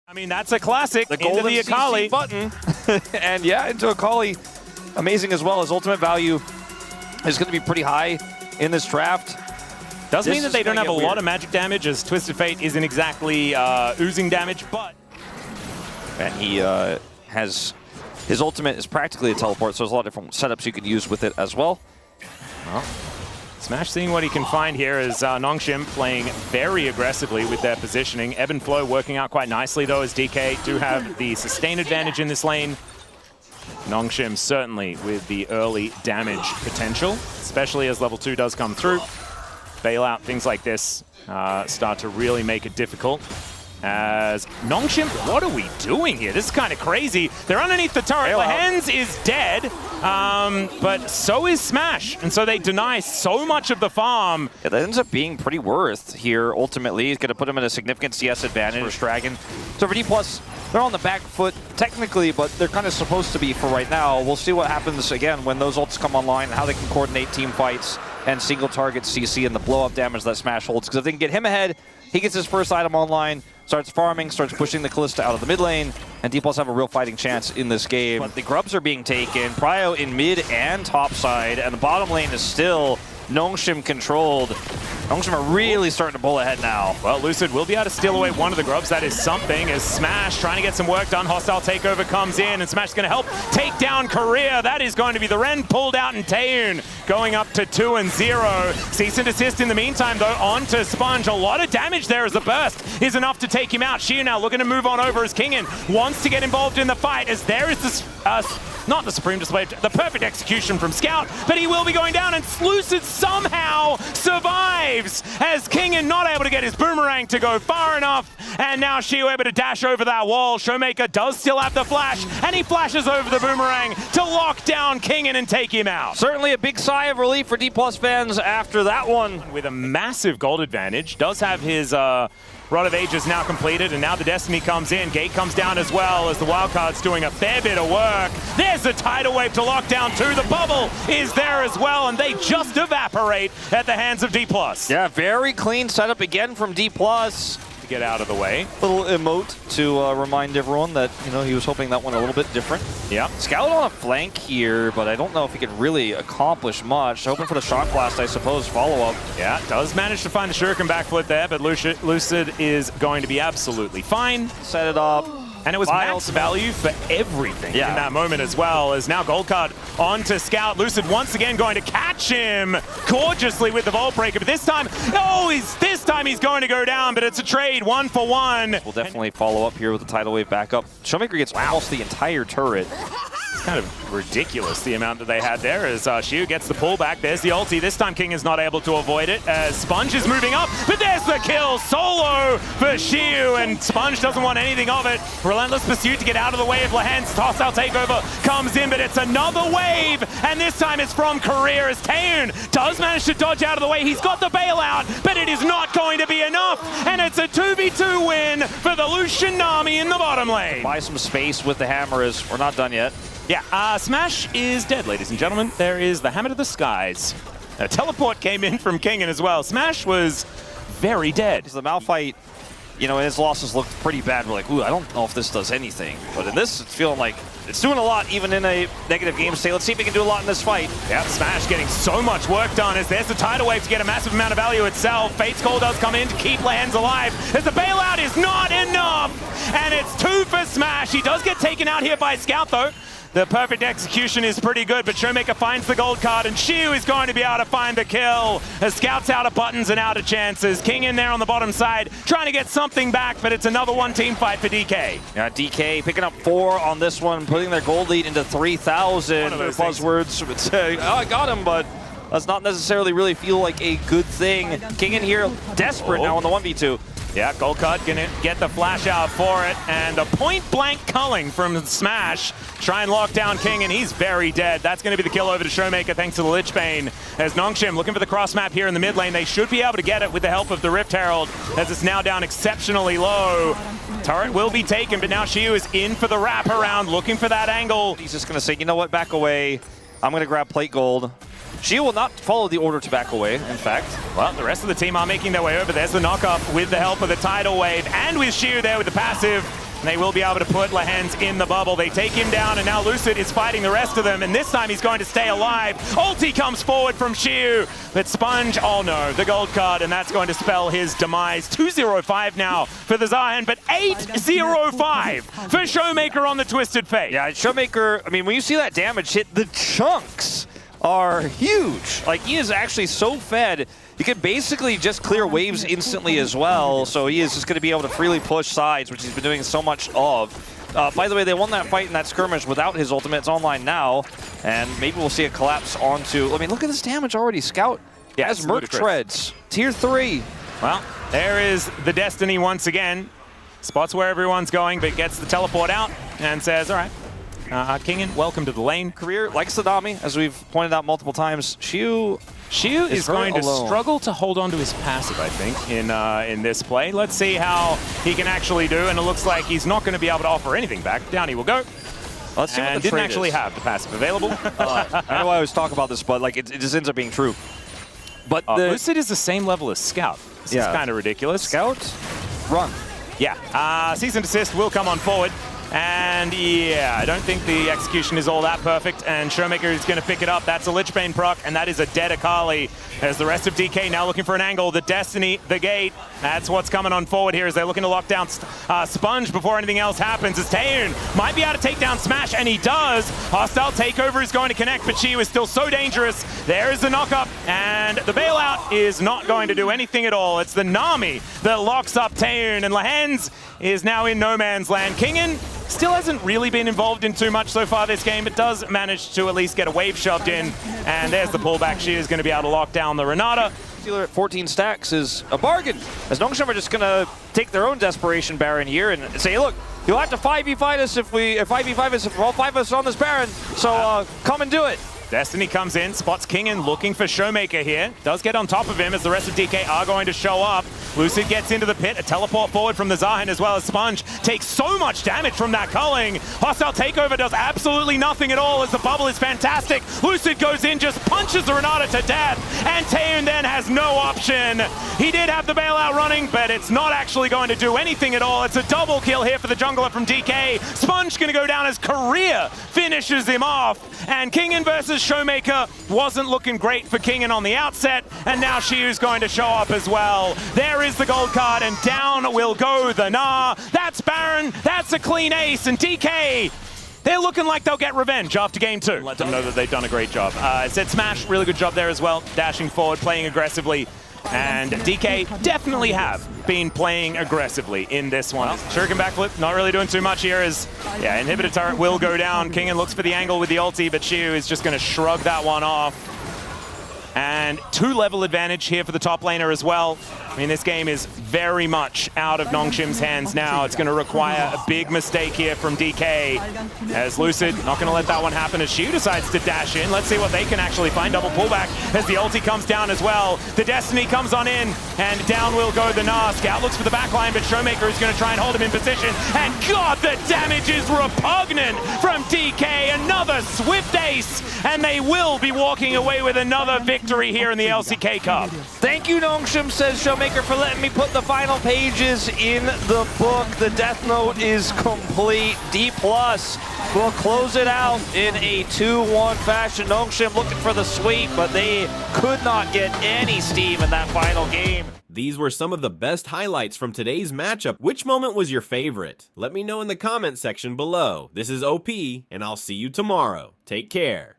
I mean, that's a classic. The into golden the Akali CC button. And yeah, into Akali. Amazing as well. His ultimate value is going to be pretty high in this draft. Does mean that they don't have a lot of magic damage, as Twisted Fate isn't exactly oozing damage, but... And he has... His ultimate is practically a teleport, so there's a lot of different setups you could use with it as well. Well, Smash seeing what he can find here is Nong Shim playing very aggressively with their positioning. Ebb and Flow working out quite nicely, though, as DK do have the sustain advantage in this lane. Nong Shim certainly with the early damage potential, especially as level 2 does come through. Bailout, things like this start to really make it difficult. As Nong Shim, what are we doing here? This is kind of crazy. They're underneath the turret. Lehens is dead, but so is Smash. And so they deny so much of the farm. Yeah, that ends up being pretty worth here, ultimately. He's going to put him in a significant CS advantage for Dragon. So for Dplus, they're on the back foot technically, but they're kind of supposed to be for right now. We'll see what happens again when those ults come online and how they can coordinate team fights and single target CC and the blow-up damage that Smash holds. Because if they can get him ahead, he gets his first item online, starts farming, starts pushing the Kalista out of the mid lane, and Dplus have a real fighting chance in this game. But the grubs are being taken, Prio in mid and top side, and the bottom lane is still Nong Shim controlled. Nong Shim are really starting to pull ahead now. Well, Lucid will be able to steal away one of the grubs. That is something, as Smash trying to get some work done. Hostile takeover comes in, and Smash is going to help take down Korea. That is going to be the Ren pulled out, and Taeyoon going up to 2-0. Cease and desist in the meantime, though, onto Sponge. A lot of damage there as the burst is enough to take him out. Xiu now looking to move on over as Kingin wants to get involved in the fight, as there is this... not the supreme display, the perfect execution from Scout, but he will be going down, and Lucid somehow survives as Kingin not able to get his boomerang to go far enough, and now Xiu able to dash over that wall. Showmaker does still have the flash, and he flashes over the boomerang to lock down Kingin and take him out. Certainly a big sigh of relief for Dplus fans after that one. With a massive gold advantage, does have his Rod of Ages now completed, and now the Destiny comes in. Gate comes down as well, as the Wildcard's doing a fair bit of work. There's the tidal wave to lock down too. The bubble is there as well, and they just evaporate at the hands of Dplus. Yeah, very clean setup again from Dplus. To get out of the way. Little emote to remind everyone that, you know, he was hoping that one a little bit different. Yeah. Scout on a flank here, but I don't know if he could really accomplish much. Hoping for the Shock Blast, I suppose, follow-up. Yeah, does manage to find the Shuriken backflip there, but Lucid is going to be absolutely fine. Set it up. And it was max value for everything in that moment as well, as now Gold Card onto Scout. Lucid once again going to catch him gorgeously with the Vault Breaker, but this time, this time he's going to go down, but it's a trade 1-for-1. We'll definitely follow up here with the tidal wave backup. Showmaker gets almost the entire turret. It's kind of ridiculous, the amount that they had there, as Xiu gets the pullback. There's the ulti. This time King is not able to avoid it, as Sponge is moving up, but there's the kill solo for Xiu, and Sponge doesn't want anything of it. Relentless pursuit to get out of the way of Lehens. Hostile takeover comes in, but it's another wave, and this time it's from Korea, as Taeyoon does manage to dodge out of the way. He's got the bailout, but it is not going to be enough, and it's a 2v2 win for the Lucian Nami in the bottom lane. Buy some space with the hammer, as we're not done yet. Yeah, Smash is dead, ladies and gentlemen. There is the Hammer to the Skies. A teleport came in from Kingin as well. Smash was very dead. The Malphite, you know, his losses looked pretty bad. We're like, ooh, I don't know if this does anything. But in this, it's feeling like it's doing a lot, even in a negative game state. Let's see if we can do a lot in this fight. Yeah, Smash getting so much work done, as there's the tidal wave to get a massive amount of value itself. Fate's Call does come in to keep Lehens alive, as the bailout is not enough. And it's 2 for Smash. He does get taken out here by Scout, though. The perfect execution is pretty good, but Showmaker finds the gold card, and Xiu is going to be able to find the kill. As Scout's out of buttons and out of chances. King in there on the bottom side, trying to get something back, but it's another one-team fight for DK. Yeah, DK picking up 4 on this one, putting their gold lead into 3,000. Buzzwords would say, oh, I got him, but does not necessarily really feel like a good thing. King in here, desperate now on the 1v2. Yeah, Gold Card gonna get the flash out for it, and a point-blank culling from Smash. Try and lock down King, and he's very dead. That's gonna be the kill over to Showmaker, thanks to the Lich Bane. As Nong Shim looking for the cross map here in the mid lane, they should be able to get it with the help of the Rift Herald, as it's now down exceptionally low. Turret will be taken, but now Xiu is in for the wraparound, looking for that angle. He's just gonna say, you know what, back away. I'm gonna grab plate gold. She will not follow the order to back away, in fact. Well, the rest of the team are making their way over. There's the knock-up with the help of the tidal wave, and with Xiu there with the passive. They will be able to put Lehens in the bubble. They take him down, and now Lucid is fighting the rest of them, and this time he's going to stay alive. Ulti comes forward from Xiu, but Sponge, oh no, the gold card, and that's going to spell his demise. 2-0-5 now for the Zahan, but 8-0-5 for Showmaker on the Twisted Fate. Yeah, Showmaker, I mean, when you see that damage hit, the chunks are huge. Like, he is actually so fed, he can basically just clear waves instantly as well, so he is just going to be able to freely push sides, which he's been doing so much of. By the way, they won that fight in that skirmish without his ultimate. It's online now, and maybe we'll see it collapse onto... I mean, look at this damage already. Scout has Merc Treads. Tier 3. Well, there is the Destiny once again. Spots where everyone's going, but gets the teleport out and says, all right, Kingen, welcome to the lane. Career, like Sadami, as we've pointed out multiple times, Xiu is going to struggle to hold on to his passive, I think, in this play. Let's see how he can actually do, and it looks like he's not going to be able to offer anything back. Down he will go. Let's see what the didn't actually have the passive available. I know I always talk about this, but like it just ends up being true. But Lucid is the same level as Scout. This is kind of ridiculous. Scout, run. Yeah, Cease and Desist will come on forward. And yeah, I don't think the execution is all that perfect, and Showmaker is going to pick it up. That's a Lich Bane proc, and that is a dead Akali. As the rest of DK now looking for an angle. The Destiny, the gate, that's what's coming on forward here as they're looking to lock down Sponge before anything else happens. As Taehoon might be able to take down Smash, and he does. Hostile takeover is going to connect, but Xiu is still so dangerous. There is the knock-up, and the bailout is not going to do anything at all. It's the Nami that locks up Taehoon, and Lehens is now in no man's land. Kingen still hasn't really been involved in too much so far this game, but does manage to at least get a wave shoved in. And there's the pullback. She is going to be able to lock down the Renata. Stealer at 14 stacks is a bargain, as Nong Shim are just going to take their own desperation Baron here and say, look, you'll have to 5v5 us if 5v5 us if all 5 of us are on this Baron, so come and do it. Destiny comes in, spots Kingen looking for Showmaker here. Does get on top of him as the rest of DK are going to show up. Lucid gets into the pit, a teleport forward from the Zahan as well as Sponge. Takes so much damage from that culling. Hostile takeover does absolutely nothing at all as the bubble is fantastic. Lucid goes in, just punches the Renata to death, and Taehoon then has no option. He did have the bailout running, but it's not actually going to do anything at all. It's a double kill here for the jungler from DK. Sponge gonna go down as Career finishes him off, and Kingen versus Showmaker wasn't looking great for Kingen on the outset, and now Xiu's going to show up as well. There is the gold card, and down will go the Gnar. That's Baron, that's a clean ace, and DK, they're looking like they'll get revenge after game 2. Let them know that they've done a great job. Said Smash, really good job there as well, dashing forward, playing aggressively. And DK definitely have been playing aggressively in this one. Shuriken backflip, not really doing too much here as, yeah, inhibitor turret will go down. Kingen looks for the angle with the ulti, but Xiu is just going to shrug that one off. And 2-level advantage here for the top laner as well. I mean, this game is very much out of Nong Shim's hands now. It's going to require a big mistake here from DK. As Lucid, not going to let that one happen as Xiu decides to dash in. Let's see what they can actually find. Double pullback as the ulti comes down as well. The Destiny comes on in, and down will go the Gnar. Scout looks for the backline, but Showmaker is going to try and hold him in position. And God, the damage is repugnant from DK. Another swift ace, and they will be walking away with another victory here in the LCK Cup. Thank you, Nong Shim, says Showmaker, for letting me put the final pages in the book. The Death Note is complete. Dplus will close it out in a 2-1 fashion. Nong Shim looking for the sweep, but they could not get any steam in that final game. These were some of the best highlights from today's matchup. Which moment was your favorite? Let me know in the comment section below. This is OP, and I'll see you tomorrow. Take care.